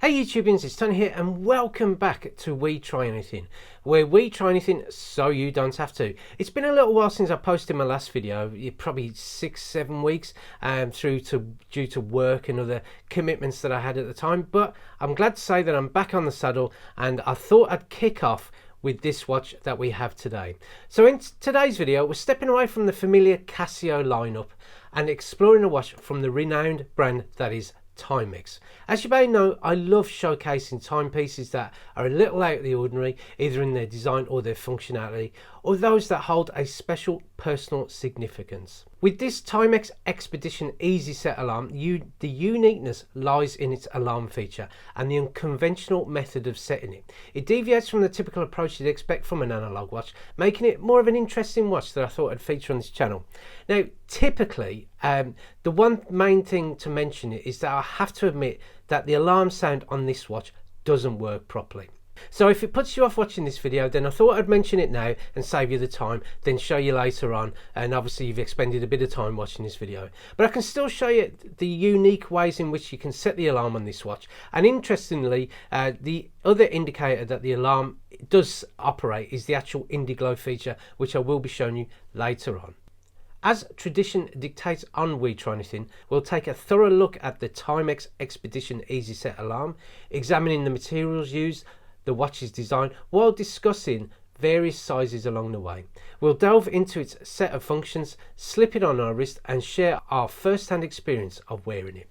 Hey YouTubians, it's Tony here and welcome back to We Try Anything, where we try anything so you don't have to. It's been a little while since I posted my last video, probably 6-7 weeks due to work and other commitments that I had at the time, but I'm glad to say that I'm back on the saddle and I thought I'd kick off with this watch that we have today. So in today's video, we're stepping away from the familiar Casio lineup and exploring a watch from the renowned brand that is Timex. As you may know, I love showcasing timepieces that are a little out of the ordinary, either in their design or their functionality, or those that hold a special personal significance. With this Timex Expedition Easy Set alarm, the uniqueness lies in its alarm feature and the unconventional method of setting it. It deviates from the typical approach you'd expect from an analog watch, making it more of an interesting watch that I thought I'd feature on this channel. Now, typically, the one main thing to mention is that I have to admit that the alarm sound on this watch doesn't work properly. So if it puts you off watching this video, then I thought I'd mention it now and save you the time, then show you later on, and obviously you've expended a bit of time watching this video. But I can still show you the unique ways in which you can set the alarm on this watch. And interestingly, the other indicator that the alarm does operate is the actual Indiglo feature, which I will be showing you later on. As tradition dictates on We Try Anything, we'll take a thorough look at the Timex Expedition Easy Set alarm, examining the materials used, the watch's design, while discussing various sizes along the way. We'll delve into its set of functions, slip it on our wrist and share our first-hand experience of wearing it.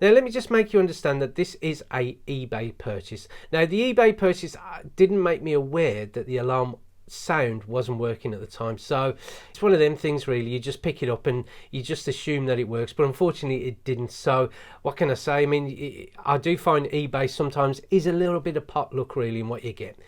Now let me just make you understand that this is a eBay purchase. Now the eBay purchase didn't make me aware that the alarm sound wasn't working at the time, so it's one of them things really. You just pick it up and you just assume that it works, but unfortunately it didn't. So what can I say? I mean, I do find eBay sometimes is a little bit of potluck really in what you get.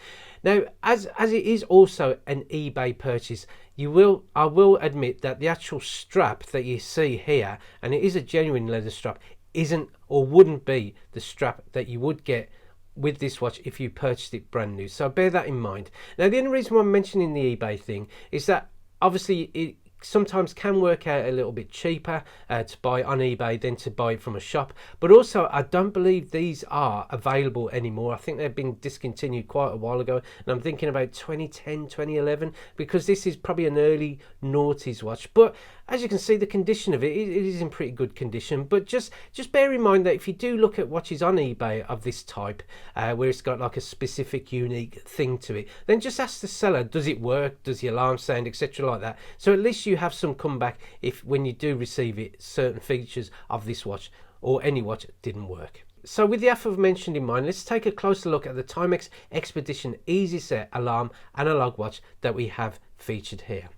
Now as it is also an eBay purchase, I will admit that the actual strap that you see here, and it is a genuine leather strap, isn't or wouldn't be the strap that you would get with this watch if you purchased it brand new, so bear that in mind. Now the only reason why I'm mentioning the eBay thing is that obviously it sometimes can work out a little bit cheaper to buy on eBay than to buy it from a shop, but also I don't believe these are available anymore. I think they've been discontinued quite a while ago, and I'm thinking about 2010 2011, because this is probably an early noughties watch. But as you can see, the condition of it is in pretty good condition. But just bear in mind that if you do look at watches on eBay of this type, where it's got like a specific unique thing to it, then just ask the seller, does it work, does the alarm sound, etc. like that, so at least you have some comeback if when you do receive it certain features of this watch or any watch didn't work. So with the aforementioned in mind, let's take a closer look at the Timex Expedition Easy Set alarm analog watch that we have featured here.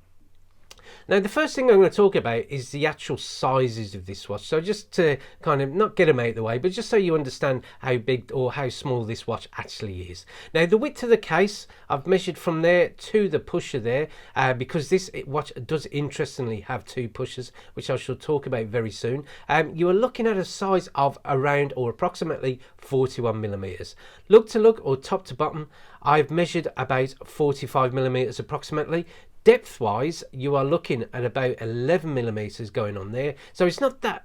Now the first thing I'm going to talk about is the actual sizes of this watch. So just to kind of not get them out of the way, but just so you understand how big or how small this watch actually is. Now the width of the case, I've measured from there to the pusher there, because this watch does interestingly have two pushers, which I shall talk about very soon. You are looking at a size of around or approximately 41mm. Lug to lug or top to bottom, I've measured about 45mm approximately. Depth wise, you are looking at about 11mm going on there, so it's not a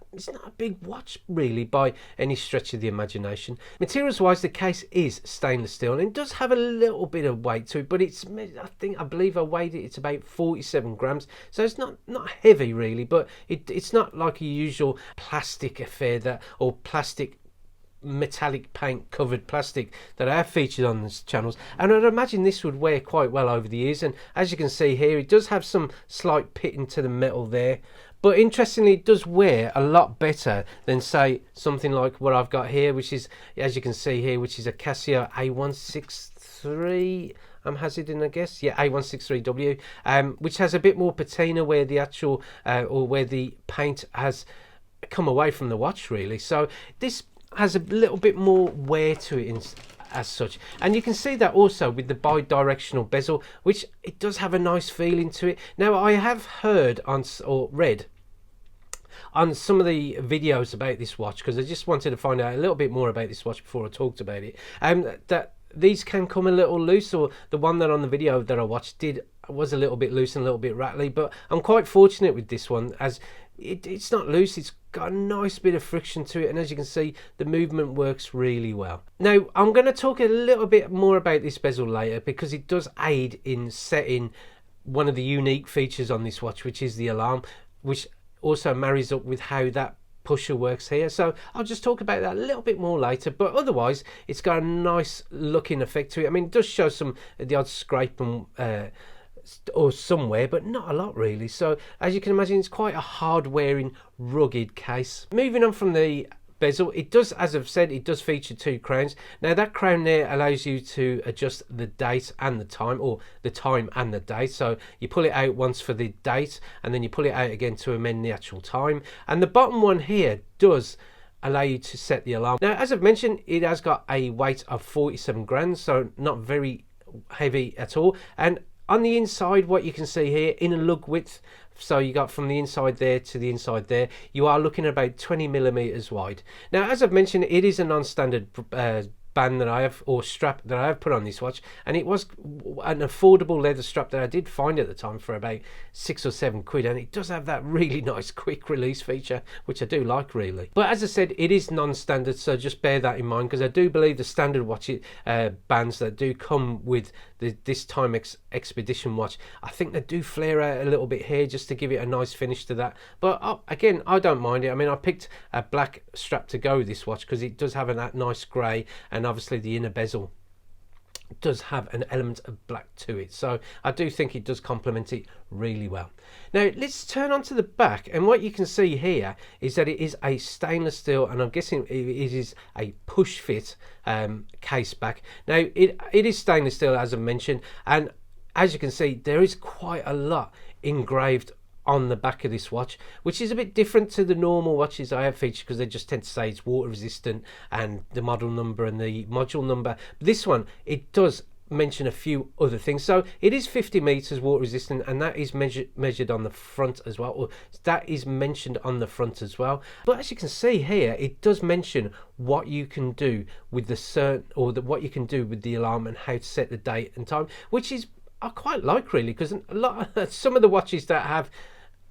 big watch really by any stretch of the imagination. Materials wise, the case is stainless steel and it does have a little bit of weight to it, but I believe I weighed it, it's about 47 grams, so it's not heavy really, but it's not like a usual plastic affair or plastic metallic paint covered plastic that I have featured on these channels, and I'd imagine this would wear quite well over the years. And as you can see here, it does have some slight pitting to the metal there, but interestingly it does wear a lot better than say something like what I've got here, which is, as you can see here, which is a Casio A163, I'm hazarding a guess, yeah, A163W, which has a bit more patina where the actual or where the paint has come away from the watch really. So this has a little bit more wear to it as such, and you can see that also with the bi-directional bezel, which it does have a nice feeling to it. Now I have heard or read on some of the videos about this watch, because I just wanted to find out a little bit more about this watch before I talked about it, that these can come a little loose, or the one that on the video that I watched was a little bit loose and a little bit rattly, but I'm quite fortunate with this one as it's not loose, it's got a nice bit of friction to it, and as you can see, the movement works really well. Now I'm going to talk a little bit more about this bezel later, because it does aid in setting one of the unique features on this watch, which is the alarm, which also marries up with how that pusher works here. So I'll just talk about that a little bit more later, but otherwise it's got a nice looking effect to it. I mean, it does show some the odd scrape and or somewhere, but not a lot really. So as you can imagine, it's quite a hard wearing, rugged case. Moving on from the bezel, it does, as I've said, it does feature 2 crowns. Now that crown there allows you to adjust the date and the time, or the time and the date. So you pull it out once for the date, and then you pull it out again to amend the actual time. And the bottom one here does allow you to set the alarm. Now, as I've mentioned, it has got a weight of 47 grams, so not very heavy at all. And on the inside, what you can see here, inner lug width, so you got from the inside there to the inside there, you are looking at about 20 millimeters wide. Now, as I've mentioned, it is a non-standard band that I have, or strap that I have put on this watch, and it was an affordable leather strap that I did find at the time for about £6 or £7, and it does have that really nice quick release feature, which I do like really. But as I said, it is non-standard, so just bear that in mind, because I do believe the standard watch bands that do come with this Timex Expedition watch, I think they do flare out a little bit here just to give it a nice finish to that. But again, I don't mind it. I mean, I picked a black strap to go with this watch because it does have that nice grey, and obviously the inner bezel does have an element of black to it, so I do think it does complement it really well. Now let's turn on to the back, and what you can see here is that it is a stainless steel, and I'm guessing it is a push fit case back. Now it is stainless steel, as I mentioned, and as you can see, there is quite a lot engraved on the back of this watch, which is a bit different to the normal watches I have featured, because they just tend to say it's water resistant and the model number and the module number. But this one, it does mention a few other things. So it is 50 meters water resistant, and that is measured on the front as well, or that is mentioned on the front as well. But as you can see here, it does mention what you can do with the what you can do with the alarm and how to set the date and time, which is I quite like really, because some of the watches that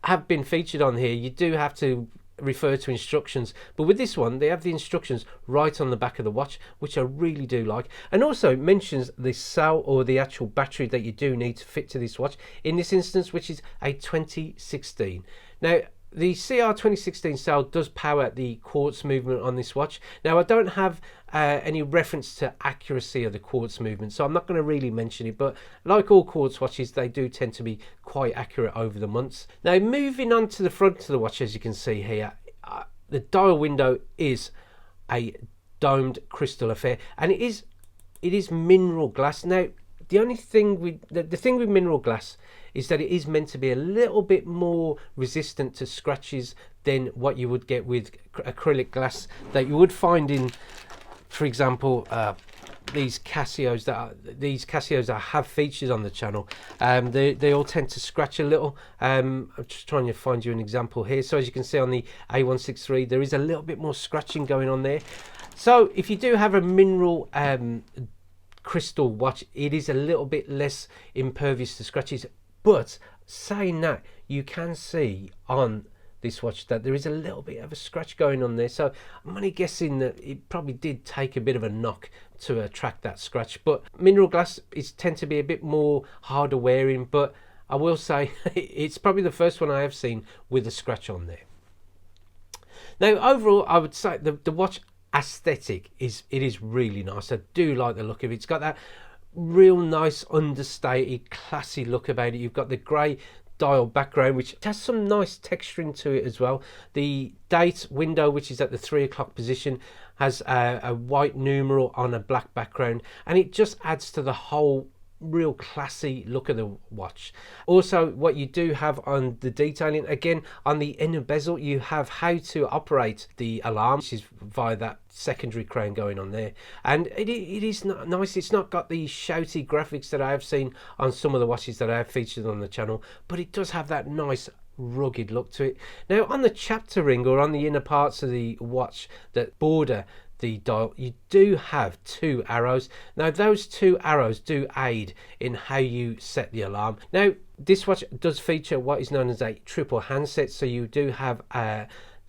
have been featured on here, you do have to refer to instructions, but with this one they have the instructions right on the back of the watch, which I really do like. And also it mentions the cell, or the actual battery that you do need to fit to this watch in this instance, which is a 2016. Now the CR 2016 cell does power the quartz movement on this watch. Now I don't have any reference to accuracy of the quartz movement, so I'm not going to really mention it, but like all quartz watches, they do tend to be quite accurate over the months. Now moving on to the front of the watch, as you can see here, the dial window is a domed crystal affair, and it is mineral glass. Now the only thing with the thing with mineral glass is that it is meant to be a little bit more resistant to scratches than what you would get with acrylic glass that you would find in, for example, these Casios that I have featured on the channel. They all tend to scratch a little. I'm just trying to find you an example here. So as you can see on the A163, there is a little bit more scratching going on there. So if you do have a mineral crystal watch, it is a little bit less impervious to scratches. But saying that, you can see on this watch that there is a little bit of a scratch going on there, so I'm only guessing that it probably did take a bit of a knock to attract that scratch. But mineral glass is tend to be a bit more harder wearing, but I will say it's probably the first one I have seen with a scratch on there. Now overall, I would say the watch aesthetic is really nice. I do like the look of it. It's got that real nice understated classy look about it. You've got the grey dial background, which has some nice texturing to it as well. The date window, which is at the 3 o'clock position, has a white numeral on a black background, and it just adds to the whole real classy look of the watch. Also, what you do have on the detailing, again on the inner bezel, you have how to operate the alarm, which is via that secondary crown going on there, and it is not nice. It's not got the shouty graphics that I have seen on some of the watches that I have featured on the channel, but it does have that nice rugged look to it. Now on the chapter ring, or on the inner parts of the watch that border the dial, you do have 2 arrows. Now those 2 arrows do aid in how you set the alarm. Now this watch does feature what is known as a triple handset, so you do have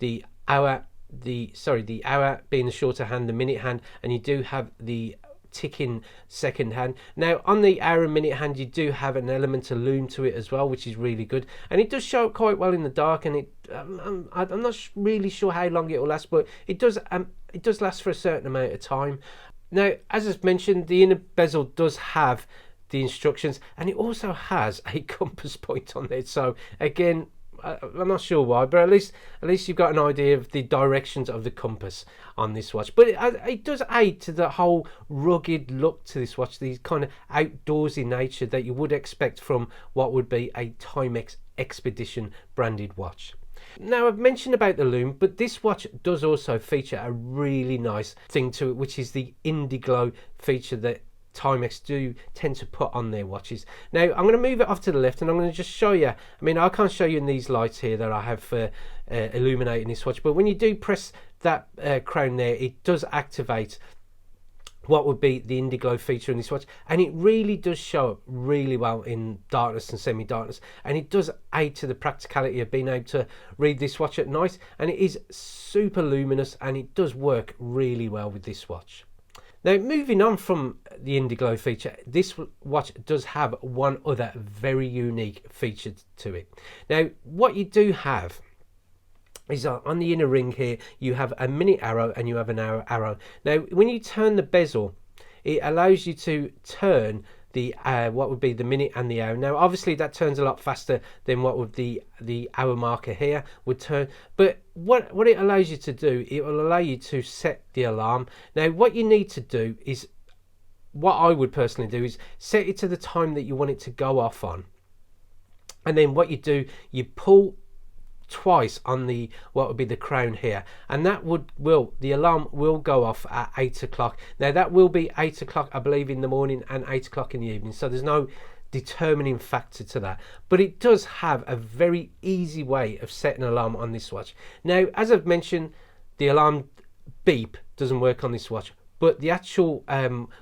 the hour, the hour being the shorter hand, the minute hand, and you do have the ticking second hand. Now on the hour and minute hand, you do have an element of loom to it as well, which is really good, and it does show up quite well in the dark. And I'm not really sure how long it will last, but it does last for a certain amount of time. Now, as I've mentioned, the inner bezel does have the instructions, and it also has a compass point on it. So again, I'm not sure why, but at least you've got an idea of the directions of the compass on this watch. But it does aid to the whole rugged look to this watch, the kind of outdoorsy nature that you would expect from what would be a Timex Expedition branded watch. Now, I've mentioned about the loom, but this watch does also feature a really nice thing to it, which is the Indiglo feature that Timex do tend to put on their watches. Now I'm going to move it off to the left, and I'm going to just show you. I mean, I can't show you in these lights here that I have for illuminating this watch, but when you do press that crown there, it does activate what would be the Indiglo feature in this watch, and it really does show up really well in darkness and semi-darkness, and it does aid to the practicality of being able to read this watch at night. And it is super luminous, and it does work really well with this watch. Now, moving on from the Indiglo feature, this watch does have one other very unique feature to it. Now, what you do have is on the inner ring here, you have a minute arrow and you have an hour arrow. Now, when you turn the bezel, it allows you to turn the what would be the minute and the hour. Now obviously that turns a lot faster than what would the hour marker here would turn, but what it allows you to do, it will allow you to set the alarm. Now what you need to do is, what I would personally do is set it to the time that you want it to go off on, and then what you do, you pull twice on the what would be the crown here, and that the alarm will go off at 8 o'clock. Now that will be 8 o'clock, I believe, in the morning and 8 o'clock in the evening, so there's no determining factor to that, but it does have a very easy way of setting an alarm on this watch. Now, as I've mentioned, the alarm beep doesn't work on this watch, but the actual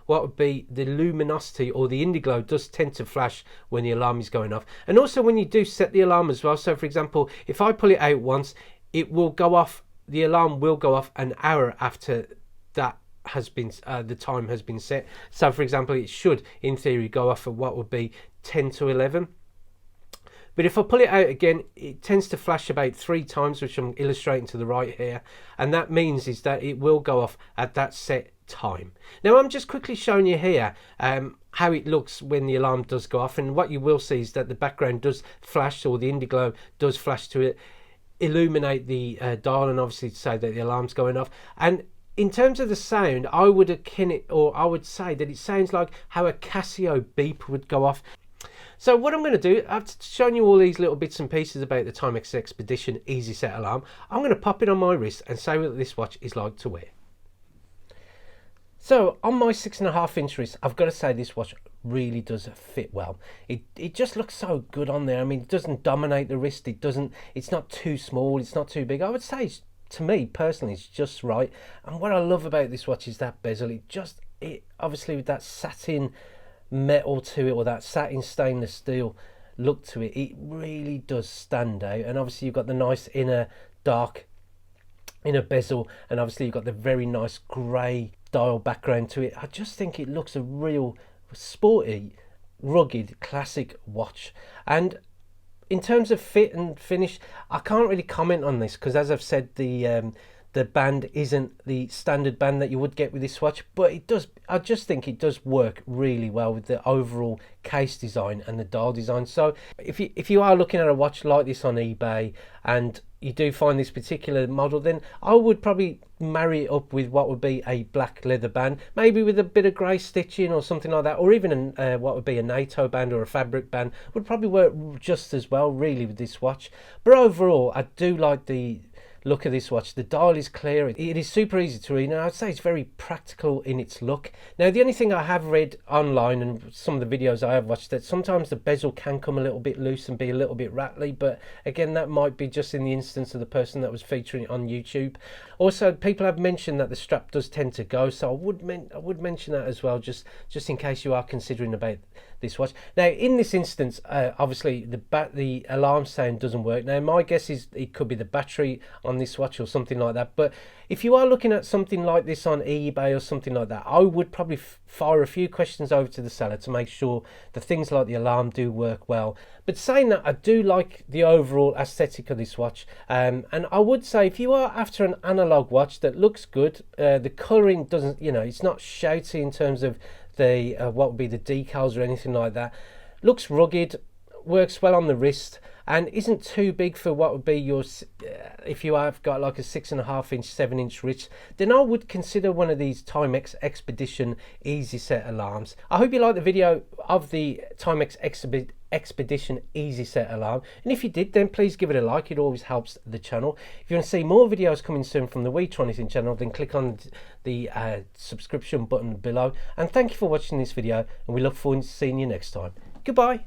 what would be the luminosity or the Indiglo does tend to flash when the alarm is going off. And also when you do set the alarm as well, so for example, if I pull it out once, it will go off, the alarm will go off an hour after that has been the time has been set. So for example, it should in theory go off at what would be 10 to 11. But if I pull it out again, it tends to flash about 3 times, which I'm illustrating to the right here, and that means is that it will go off at that set time. Now I'm just quickly showing you here how it looks when the alarm does go off, and what you will see is that the background does flash, or the Indiglo does flash to it, illuminate the dial, and obviously to say that the alarm's going off. And in terms of the sound, I would akin it, or I would say that it sounds like how a Casio beep would go off. So what I'm going to do, I've shown you all these little bits and pieces about the Timex Expedition Easy Set Alarm. I'm going to pop it on my wrist and say what this watch is like to wear. So on my 6.5-inch wrist, I've got to say this watch really does fit well. It just looks so good on there. I mean, it doesn't dominate the wrist. It's not too small. It's not too big. I would say, to me personally, it's just right. And what I love about this watch is that bezel. It obviously with that satin metal to it, or that satin stainless steel look to it, it really does stand out. And obviously you've got the nice dark inner bezel, and obviously you've got the very nice grey dial background to it. I just think it looks a real sporty, rugged, classic watch. And in terms of fit and finish, I can't really comment on this because, as I've said, the band isn't the standard band that you would get with this watch, but it does, I just think it does work really well with the overall case design and the dial design. So if you are looking at a watch like this on eBay and you do find this particular model, then I would probably marry it up with what would be a black leather band, maybe with a bit of grey stitching or something like that, or even what would be a NATO band or a fabric band would probably work just as well really with this watch. But overall, I do like the look of this watch. The dial is clear, it is super easy to read, and I'd say it's very practical in its look. Now the only thing I have read online and some of the videos I have watched, that sometimes the bezel can come a little bit loose and be a little bit rattly, but again that might be just in the instance of the person that was featuring it on YouTube. Also, people have mentioned that the strap does tend to go, so I would mention that as well, just in case you are considering about this watch. Now in this instance, obviously the alarm sound doesn't work. Now my guess is it could be the battery on on this watch or something like that. But if you are looking at something like this on eBay or something like that, I would probably fire a few questions over to the seller to make sure the things like the alarm do work well. But saying that, I do like the overall aesthetic of this watch, and I would say if you are after an analog watch that looks good, the colouring doesn't, you know, it's not shouty in terms of the what would be the decals or anything like that, looks rugged, works well on the wrist, and isn't too big for what would be your, if you have got like a 6.5 inch, 7 inch wrist, then I would consider one of these Timex Expedition Easy Set alarms. I hope you liked the video of the Timex Expedition Easy Set alarm, and if you did, then please give it a like. It always helps the channel. If you want to see more videos coming soon from the We Try Anything channel, then click on the subscription button below. And thank you for watching this video, and we look forward to seeing you next time. Goodbye.